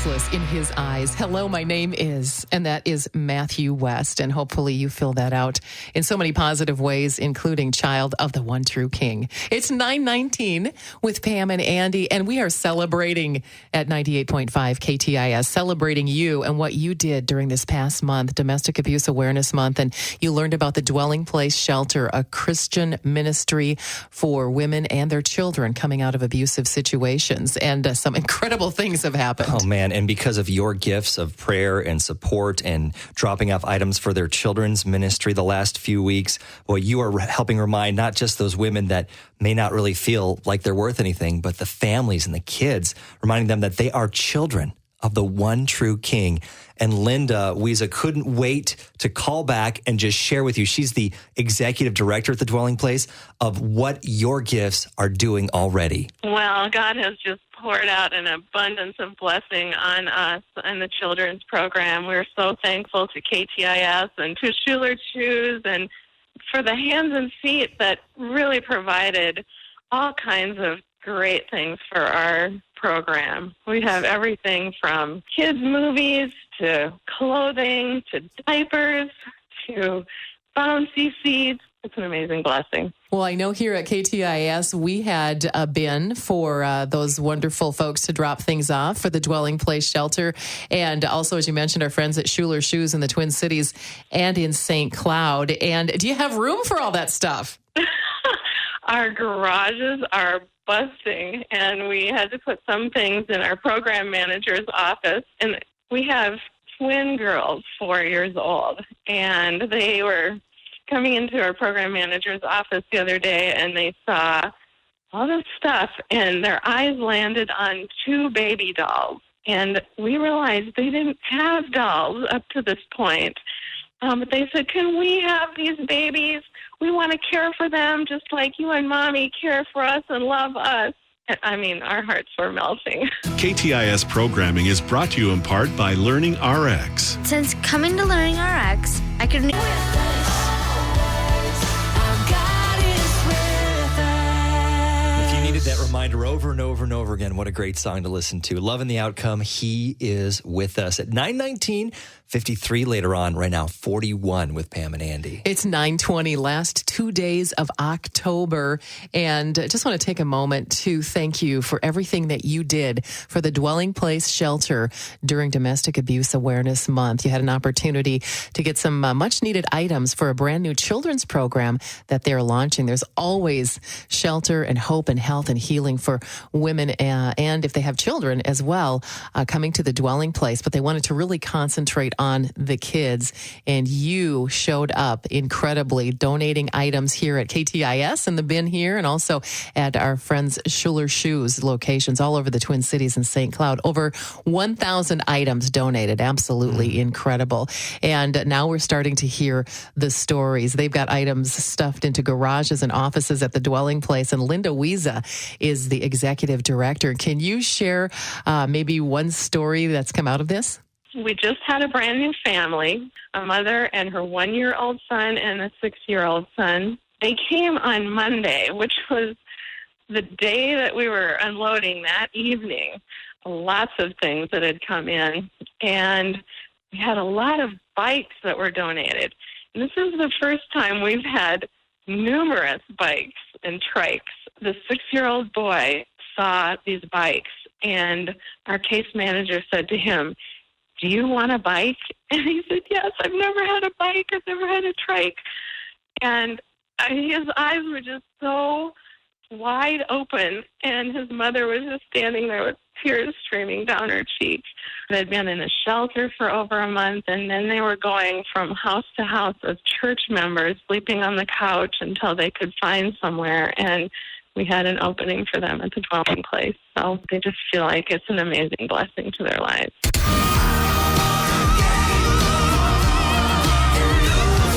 useless in his eyes. Hello, my name is, and that is Matthew West. And hopefully you fill that out in so many positive ways, including child of the one true King. It's 9:19 with Pam and Andy, and we are celebrating at 98.5 KTIS, celebrating you and what you did during this past month, Domestic Abuse Awareness Month. And you learned about the Dwelling Place Shelter, a Christian ministry for women and their children coming out of abusive situations. And some incredible things have happened. Oh, man. And because of your gifts of prayer and support and dropping off items for their children's ministry the last few weeks, well, you are helping remind not just those women that may not really feel like they're worth anything, but the families and the kids, reminding them that they are children of the one true King. And Linda, Wiza, couldn't wait to call back and just share with you. She's the executive director at the Dwelling Place of what your gifts are doing already. Well, God has just poured out an abundance of blessing on us and the children's program. We're so thankful to KTIS and to Schuler Shoes and for the hands and feet that really provided all kinds of great things for our program. We have everything from kids' movies to clothing to diapers to bouncy seats. It's an amazing blessing. Well, I know here at KTIS, we had a bin for those wonderful folks to drop things off for the Dwelling Place Shelter. And also, as you mentioned, our friends at Schuler Shoes in the Twin Cities and in St. Cloud. And do you have room for all that stuff? Our garages are busting, and we had to put some things in our program manager's office. And we have twin girls, 4 years old, and they were coming into our program manager's office the other day, and they saw all this stuff, and their eyes landed on 2 baby dolls. And we realized they didn't have dolls up to this point. But they said, can we have these babies? We want to care for them just like you and Mommy care for us and love us. I mean, our hearts were melting. KTIS programming is brought to you in part by Learning RX. Since coming to Learning RX, I could... That reminder over and over and over again. What a great song to listen to. Loving the outcome. He is with us at 9:19, 53 later on. Right now, 41 with Pam and Andy. It's 9:20, last 2 days of October. And I just want to take a moment to thank you for everything that you did for the Dwelling Place Shelter during Domestic Abuse Awareness Month. You had an opportunity to get some much needed items for a brand new children's program that they're launching. There's always shelter and hope and health and healing for women and if they have children as well, coming to the Dwelling Place. But they wanted to really concentrate on the kids. And you showed up incredibly, donating items here at KTIS in the bin here and also at our friends Schuler Shoes locations all over the Twin Cities and St. Cloud. Over 1,000 items donated. Absolutely incredible. And now we're starting to hear the stories. They've got items stuffed into garages and offices at the Dwelling Place. And Linda Wiza is the executive director. Can you share maybe one story that's come out of this? We just had a brand new family, a mother and her 1-year-old son and a 6-year-old son. They came on Monday, which was the day that we were unloading that evening. Lots of things that had come in, and we had a lot of bikes that were donated. And this is the first time we've had numerous bikes and trikes. The 6-year-old boy saw these bikes, and our case manager said to him, do you want a bike? And he said, yes, I've never had a bike. I've never had a trike. And his eyes were just so wide open, and his mother was just standing there with tears streaming down her cheeks. They'd been in a shelter for over a month, and then they were going from house to house as church members, sleeping on the couch until they could find somewhere. And we had an opening for them at the Dwelling Place. So they just feel like it's an amazing blessing to their lives.